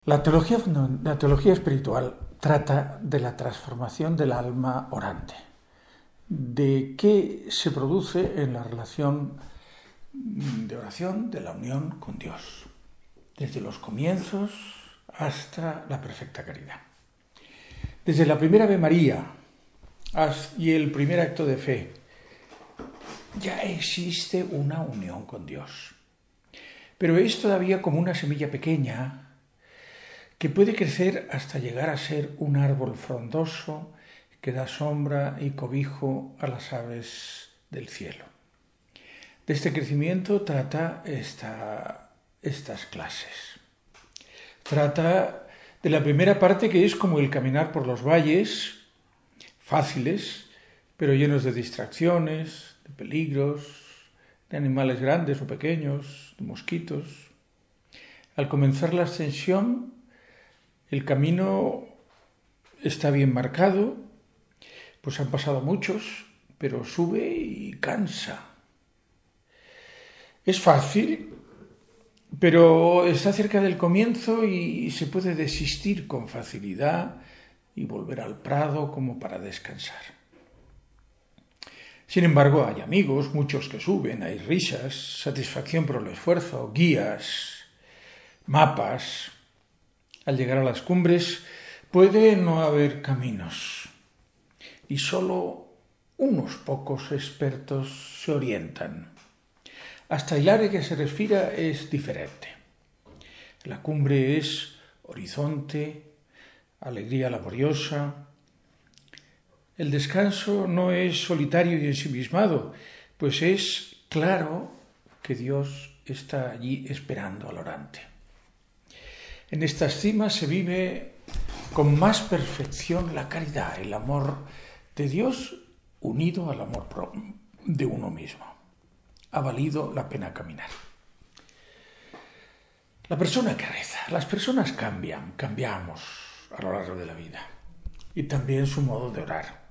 La teología espiritual trata de la transformación del alma orante, de qué se produce en la relación de oración, de la unión con Dios, desde los comienzos hasta la perfecta caridad. Desde la primera Ave María y el primer acto de fe, ya existe una unión con Dios. Pero es todavía como una semilla pequeña que puede crecer hasta llegar a ser un árbol frondoso que da sombra y cobijo a las aves del cielo. De este crecimiento trata estas clases. Trata de la primera parte, que es como el caminar por los valles, fáciles, pero llenos de distracciones, de peligros, de animales grandes o pequeños, de mosquitos. Al comenzar la ascensión, el camino está bien marcado, pues han pasado muchos, pero sube y cansa. Es fácil, pero está cerca del comienzo y se puede desistir con facilidad y volver al prado como para descansar. Sin embargo, hay amigos, muchos que suben, hay risas, satisfacción por el esfuerzo, guías, mapas. Al llegar a las cumbres puede no haber caminos y solo unos pocos expertos se orientan. Hasta el aire que se respira es diferente. La cumbre es horizonte, alegría laboriosa. El descanso no es solitario y ensimismado, pues es claro que Dios está allí esperando al orante. En estas cimas se vive con más perfección la caridad, el amor de Dios unido al amor de uno mismo. Ha valido la pena caminar. La persona que reza, las personas cambiamos a lo largo de la vida y también su modo de orar.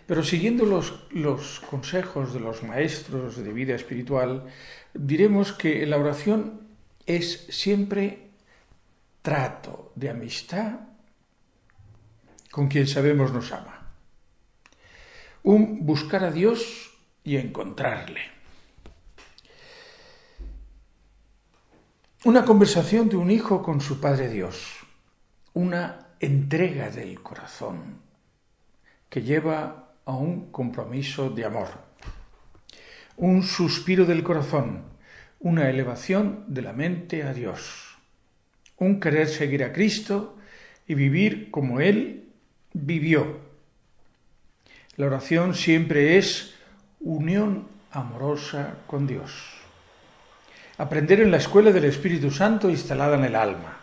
Pero siguiendo los consejos de los maestros de vida espiritual, diremos que la oración es siempre trato de amistad con quien sabemos nos ama. Un buscar a Dios y encontrarle. Una conversación de un hijo con su Padre Dios. Una entrega del corazón que lleva a un compromiso de amor. Un suspiro del corazón, una elevación de la mente a Dios. Un querer seguir a Cristo y vivir como Él vivió. La oración siempre es unión amorosa con Dios. Aprender en la escuela del Espíritu Santo instalada en el alma.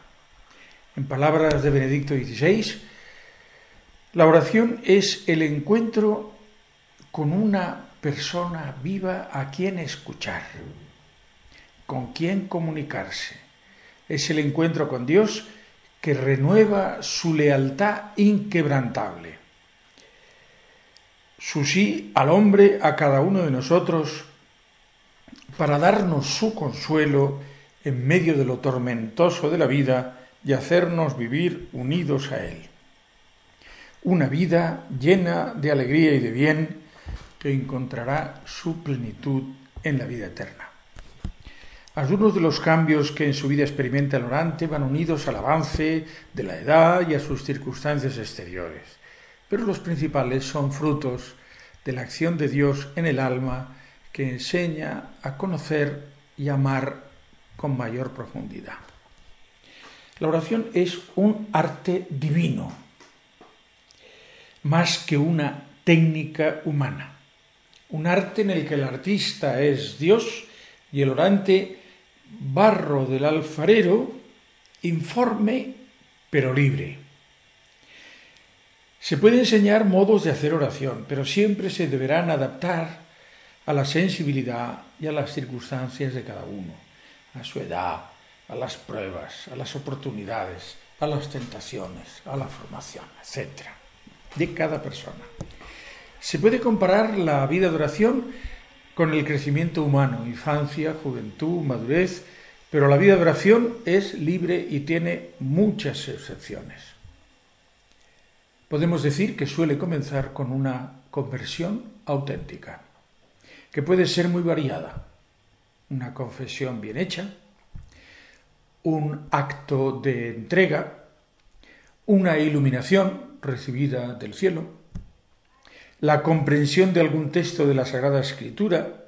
En palabras de Benedicto XVI, la oración es el encuentro con una persona viva a quien escuchar, con quien comunicarse. Es el encuentro con Dios que renueva su lealtad inquebrantable. Su sí al hombre, a cada uno de nosotros, para darnos su consuelo en medio de lo tormentoso de la vida y hacernos vivir unidos a Él. Una vida llena de alegría y de bien que encontrará su plenitud en la vida eterna. Algunos de los cambios que en su vida experimenta el orante van unidos al avance de la edad y a sus circunstancias exteriores, pero los principales son frutos de la acción de Dios en el alma que enseña a conocer y amar con mayor profundidad. La oración es un arte divino, más que una técnica humana, un arte en el que el artista es Dios y el orante barro del alfarero, informe pero libre. Se puede enseñar modos de hacer oración, pero siempre se deberán adaptar a la sensibilidad y a las circunstancias de cada uno, a su edad, a las pruebas, a las oportunidades, a las tentaciones, a la formación, etc., de cada persona. Se puede comparar la vida de oración con el crecimiento humano, infancia, juventud, madurez, pero la vida de oración es libre y tiene muchas excepciones. Podemos decir que suele comenzar con una conversión auténtica, que puede ser muy variada. Una confesión bien hecha, un acto de entrega, una iluminación recibida del cielo, la comprensión de algún texto de la Sagrada Escritura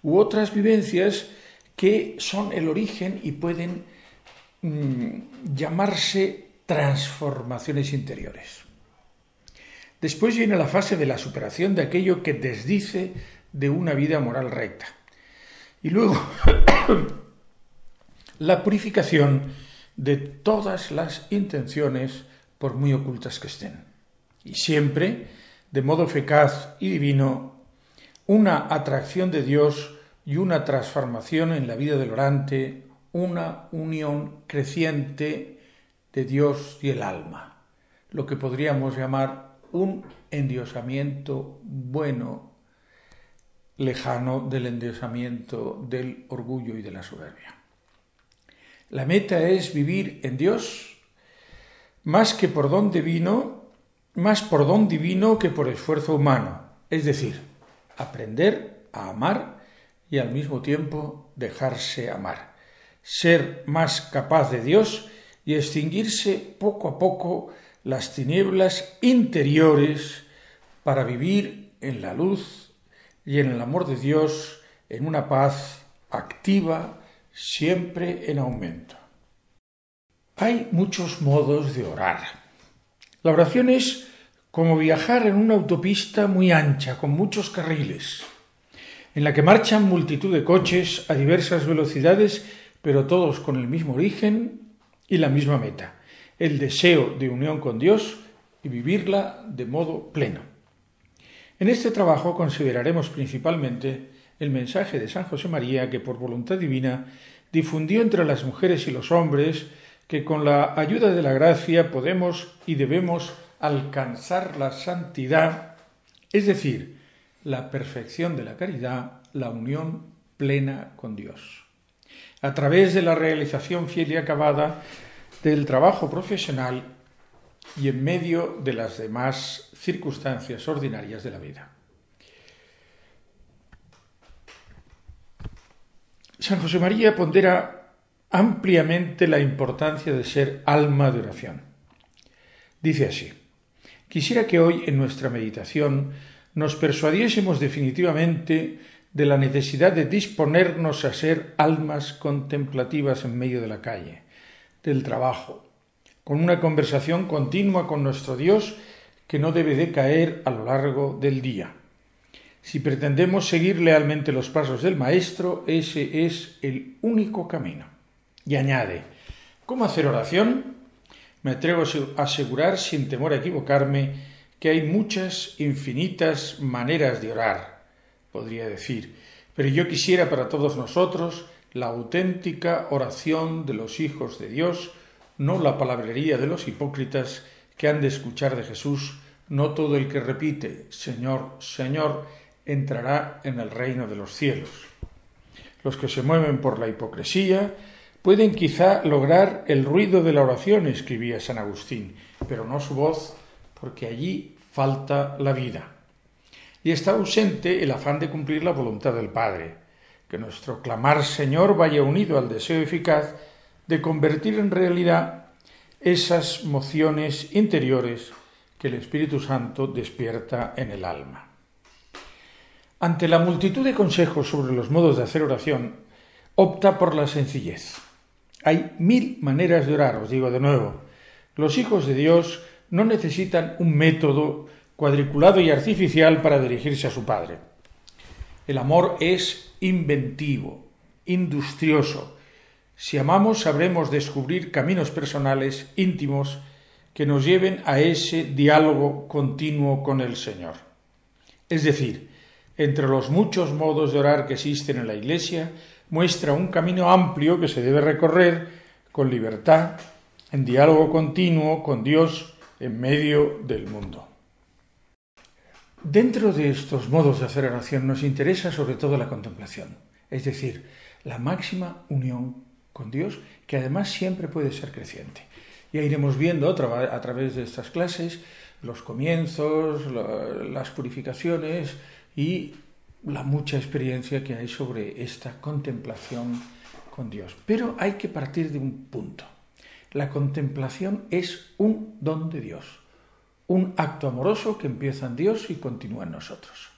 u otras vivencias que son el origen y pueden llamarse transformaciones interiores. Después viene la fase de la superación de aquello que desdice de una vida moral recta. Y luego la purificación de todas las intenciones, por muy ocultas que estén. Y siempre, de modo eficaz y divino, una atracción de Dios y una transformación en la vida del orante, una unión creciente de Dios y el alma, lo que podríamos llamar un endiosamiento bueno, lejano del endiosamiento del orgullo y de la soberbia. La meta es vivir en Dios más por don divino que por esfuerzo humano, es decir, aprender a amar y al mismo tiempo dejarse amar, ser más capaz de Dios y extinguirse poco a poco las tinieblas interiores para vivir en la luz y en el amor de Dios, en una paz activa, siempre en aumento. Hay muchos modos de orar. La oración es como viajar en una autopista muy ancha, con muchos carriles, en la que marchan multitud de coches a diversas velocidades, pero todos con el mismo origen y la misma meta, el deseo de unión con Dios y vivirla de modo pleno. En este trabajo consideraremos principalmente el mensaje de San José María, que por voluntad divina difundió entre las mujeres y los hombres que con la ayuda de la gracia podemos y debemos alcanzar la santidad, es decir, la perfección de la caridad, la unión plena con Dios, a través de la realización fiel y acabada del trabajo profesional y en medio de las demás circunstancias ordinarias de la vida. San José María pondera ampliamente la importancia de ser alma de oración. Dice así: quisiera que hoy en nuestra meditación nos persuadiésemos definitivamente de la necesidad de disponernos a ser almas contemplativas en medio de la calle, del trabajo, con una conversación continua con nuestro Dios que no debe decaer a lo largo del día. Si pretendemos seguir lealmente los pasos del Maestro, ese es el único camino. Y añade: ¿cómo hacer oración? Me atrevo a asegurar, sin temor a equivocarme, que hay muchas, infinitas maneras de orar, podría decir, pero yo quisiera para todos nosotros la auténtica oración de los hijos de Dios, no la palabrería de los hipócritas que han de escuchar de Jesús: no todo el que repite Señor, Señor, entrará en el reino de los cielos. Los que se mueven por la hipocresía pueden quizá lograr el ruido de la oración, escribía San Agustín, pero no su voz, porque allí falta la vida. Y está ausente el afán de cumplir la voluntad del Padre, que nuestro clamar Señor vaya unido al deseo eficaz de convertir en realidad esas mociones interiores que el Espíritu Santo despierta en el alma. Ante la multitud de consejos sobre los modos de hacer oración, opta por la sencillez. Hay 1000 maneras de orar, os digo de nuevo. Los hijos de Dios no necesitan un método cuadriculado y artificial para dirigirse a su Padre. El amor es inventivo, industrioso. Si amamos, sabremos descubrir caminos personales, íntimos, que nos lleven a ese diálogo continuo con el Señor. Es decir, entre los muchos modos de orar que existen en la Iglesia, muestra un camino amplio que se debe recorrer con libertad, en diálogo continuo con Dios en medio del mundo. Dentro de estos modos de hacer oración nos interesa sobre todo la contemplación, es decir, la máxima unión con Dios, que además siempre puede ser creciente. Ya iremos viendo a través de estas clases los comienzos, las purificaciones y la mucha experiencia que hay sobre esta contemplación con Dios. Pero hay que partir de un punto. La contemplación es un don de Dios, un acto amoroso que empieza en Dios y continúa en nosotros.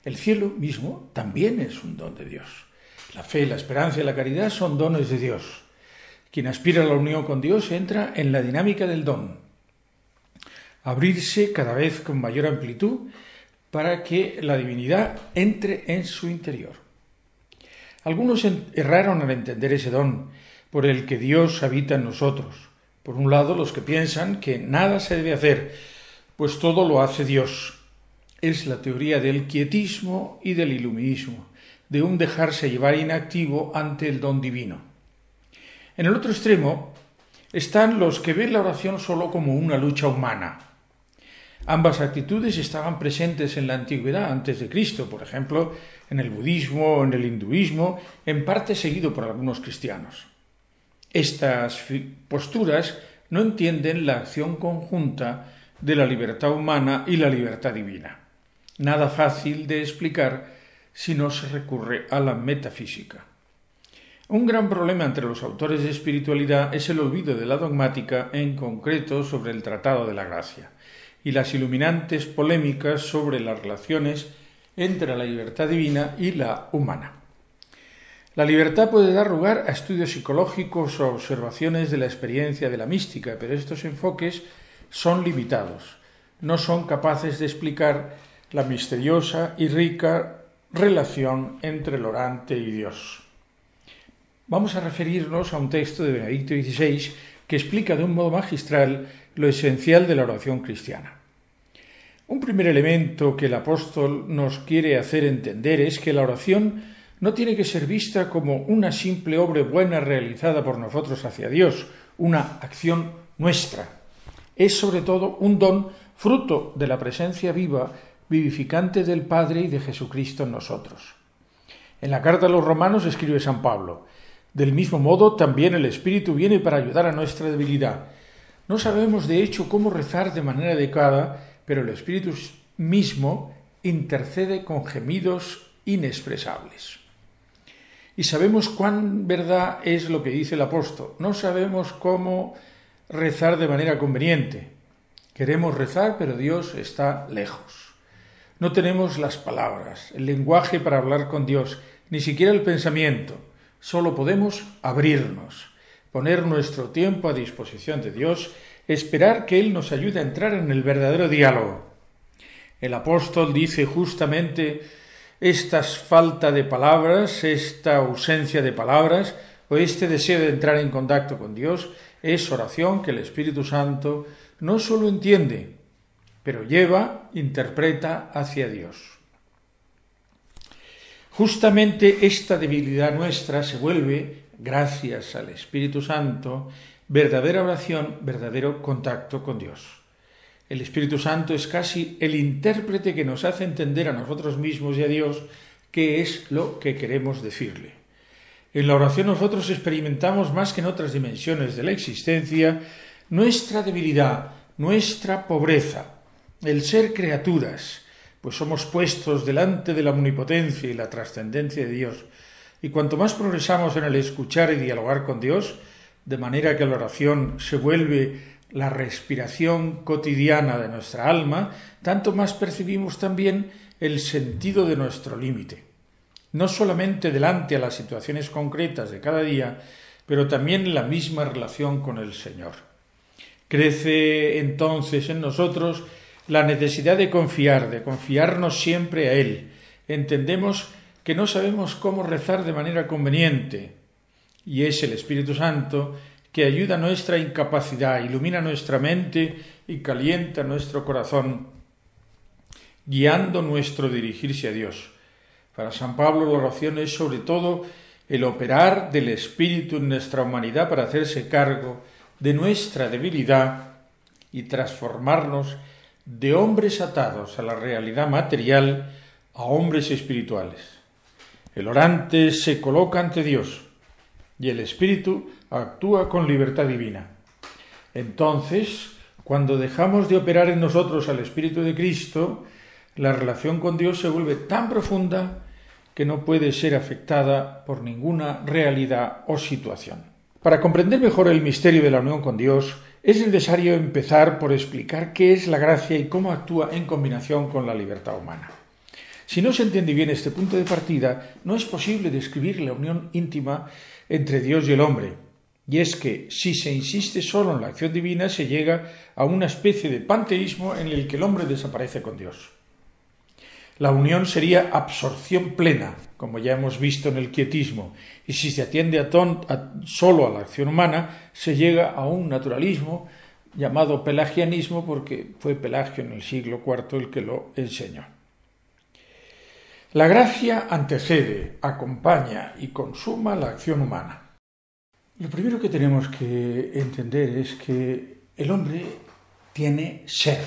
El cielo mismo también es un don de Dios. La fe, la esperanza y la caridad son dones de Dios. Quien aspira a la unión con Dios entra en la dinámica del don. Abrirse cada vez con mayor amplitud para que la divinidad entre en su interior. Algunos erraron al entender ese don por el que Dios habita en nosotros. Por un lado, los que piensan que nada se debe hacer, pues todo lo hace Dios. Es la teoría del quietismo y del iluminismo, de un dejarse llevar inactivo ante el don divino. En el otro extremo están los que ven la oración solo como una lucha humana. Ambas actitudes estaban presentes en la antigüedad antes de Cristo, por ejemplo, en el budismo o en el hinduismo, en parte seguido por algunos cristianos. Estas posturas no entienden la acción conjunta de la libertad humana y la libertad divina. Nada fácil de explicar si no se recurre a la metafísica. Un gran problema entre los autores de espiritualidad es el olvido de la dogmática, en concreto sobre el Tratado de la Gracia, y las iluminantes polémicas sobre las relaciones entre la libertad divina y la humana. La libertad puede dar lugar a estudios psicológicos o observaciones de la experiencia de la mística, pero estos enfoques son limitados, no son capaces de explicar la misteriosa y rica relación entre el orante y Dios. Vamos a referirnos a un texto de Benedicto XVI que explica de un modo magistral lo esencial de la oración cristiana. Un primer elemento que el apóstol nos quiere hacer entender es que la oración no tiene que ser vista como una simple obra buena realizada por nosotros hacia Dios, una acción nuestra. Es sobre todo un don fruto de la presencia viva, vivificante del Padre y de Jesucristo en nosotros. En la carta a los Romanos escribe San Pablo: del mismo modo, también el Espíritu viene para ayudar a nuestra debilidad. No sabemos, de hecho, cómo rezar de manera adecuada, pero el Espíritu mismo intercede con gemidos inexpresables. Y sabemos cuán verdad es lo que dice el apóstol. No sabemos cómo rezar de manera conveniente. Queremos rezar, pero Dios está lejos. No tenemos las palabras, el lenguaje para hablar con Dios, ni siquiera el pensamiento. Solo podemos abrirnos, poner nuestro tiempo a disposición de Dios, esperar que Él nos ayude a entrar en el verdadero diálogo. El apóstol dice justamente esta falta de palabras, esta ausencia de palabras, o este deseo de entrar en contacto con Dios, es oración que el Espíritu Santo no solo entiende, pero lleva, interpreta hacia Dios. Justamente esta debilidad nuestra se vuelve, gracias al Espíritu Santo, verdadera oración, verdadero contacto con Dios. El Espíritu Santo es casi el intérprete que nos hace entender a nosotros mismos y a Dios qué es lo que queremos decirle. En la oración nosotros experimentamos más que en otras dimensiones de la existencia nuestra debilidad, nuestra pobreza, el ser criaturas, pues somos puestos delante de la omnipotencia y la trascendencia de Dios. Y cuanto más progresamos en el escuchar y dialogar con Dios, de manera que la oración se vuelve la respiración cotidiana de nuestra alma, tanto más percibimos también el sentido de nuestro límite. No solamente delante a las situaciones concretas de cada día, pero también en la misma relación con el Señor. Crece entonces en nosotros la necesidad de confiarnos siempre a Él. Entendemos que no sabemos cómo rezar de manera conveniente, y es el Espíritu Santo que ayuda a nuestra incapacidad, ilumina nuestra mente y calienta nuestro corazón, guiando nuestro dirigirse a Dios. Para San Pablo la oración es sobre todo el operar del Espíritu en nuestra humanidad para hacerse cargo de nuestra debilidad y transformarnos de hombres atados a la realidad material a hombres espirituales. El orante se coloca ante Dios, y el Espíritu actúa con libertad divina. Entonces, cuando dejamos de operar en nosotros al Espíritu de Cristo, la relación con Dios se vuelve tan profunda que no puede ser afectada por ninguna realidad o situación. Para comprender mejor el misterio de la unión con Dios, es necesario empezar por explicar qué es la gracia y cómo actúa en combinación con la libertad humana. Si no se entiende bien este punto de partida, no es posible describir la unión íntima entre Dios y el hombre. Y es que, si se insiste solo en la acción divina, se llega a una especie de panteísmo en el que el hombre desaparece con Dios. La unión sería absorción plena, como ya hemos visto en el quietismo, y si se atiende solo a la acción humana, se llega a un naturalismo llamado pelagianismo, porque fue Pelagio en el siglo IV el que lo enseñó. La gracia antecede, acompaña y consuma la acción humana. Lo primero que tenemos que entender es que el hombre tiene ser.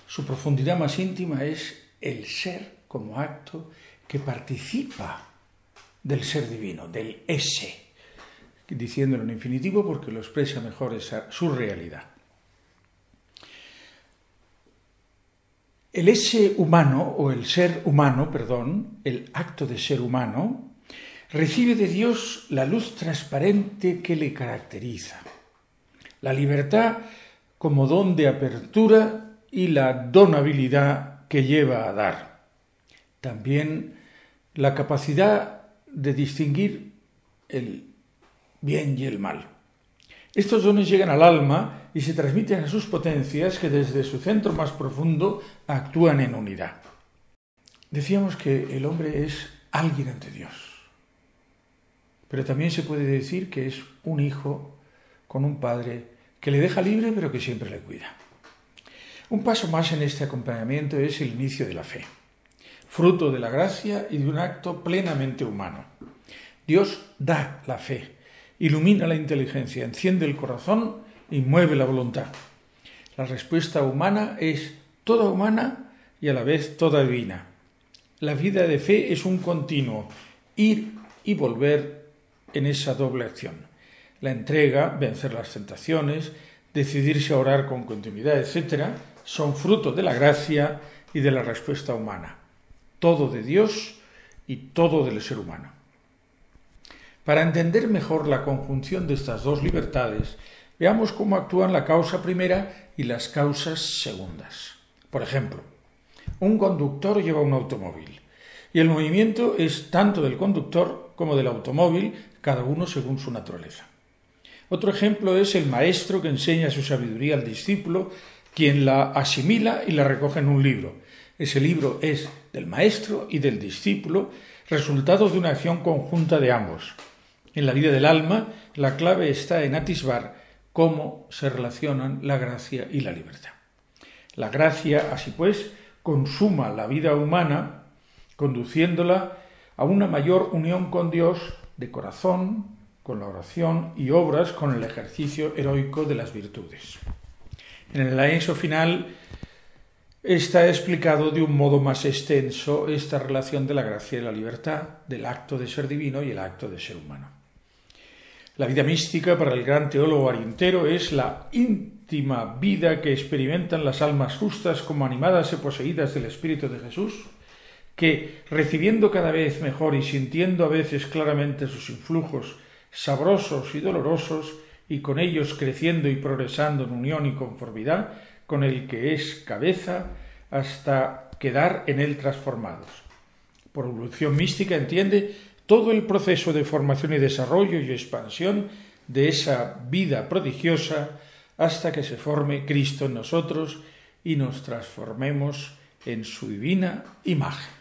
Su profundidad más íntima es el ser como acto que participa del ser divino, del ese, diciéndolo en infinitivo porque lo expresa mejor su realidad. El ese humano, o el ser humano, el acto de ser humano, recibe de Dios la luz transparente que le caracteriza, la libertad como don de apertura y la donabilidad que lleva a dar. También la capacidad de distinguir el bien y el mal. Estos dones llegan al alma y se transmiten a sus potencias que desde su centro más profundo actúan en unidad. Decíamos que el hombre es alguien ante Dios. Pero también se puede decir que es un hijo con un padre que le deja libre pero que siempre le cuida. Un paso más en este acompañamiento es el inicio de la fe, fruto de la gracia y de un acto plenamente humano. Dios da la fe, ilumina la inteligencia, enciende el corazón y mueve la voluntad. La respuesta humana es toda humana y a la vez toda divina. La vida de fe es un continuo, ir y volver en esa doble acción. La entrega, vencer las tentaciones, decidirse a orar con continuidad, etc., son fruto de la gracia y de la respuesta humana. Todo de Dios y todo del ser humano. Para entender mejor la conjunción de estas dos libertades, veamos cómo actúan la causa primera y las causas segundas. Por ejemplo, un conductor lleva un automóvil y el movimiento es tanto del conductor como del automóvil, cada uno según su naturaleza. Otro ejemplo es el maestro que enseña su sabiduría al discípulo, quien la asimila y la recoge en un libro. Ese libro es del maestro y del discípulo, resultado de una acción conjunta de ambos. En la vida del alma, la clave está en atisbar cómo se relacionan la gracia y la libertad. La gracia, así pues, consuma la vida humana, conduciéndola a una mayor unión con Dios de corazón, con la oración y obras con el ejercicio heroico de las virtudes. En el anexo final está explicado de un modo más extenso esta relación de la gracia y la libertad, del acto de ser divino y el acto de ser humano. La vida mística para el gran teólogo arientero es la íntima vida que experimentan las almas justas como animadas y poseídas del Espíritu de Jesús, que, recibiendo cada vez mejor y sintiendo a veces claramente sus influjos sabrosos y dolorosos, y con ellos creciendo y progresando en unión y conformidad con el que es cabeza, hasta quedar en él transformados. Por evolución mística entiende todo el proceso de formación y desarrollo y expansión de esa vida prodigiosa hasta que se forme Cristo en nosotros y nos transformemos en su divina imagen.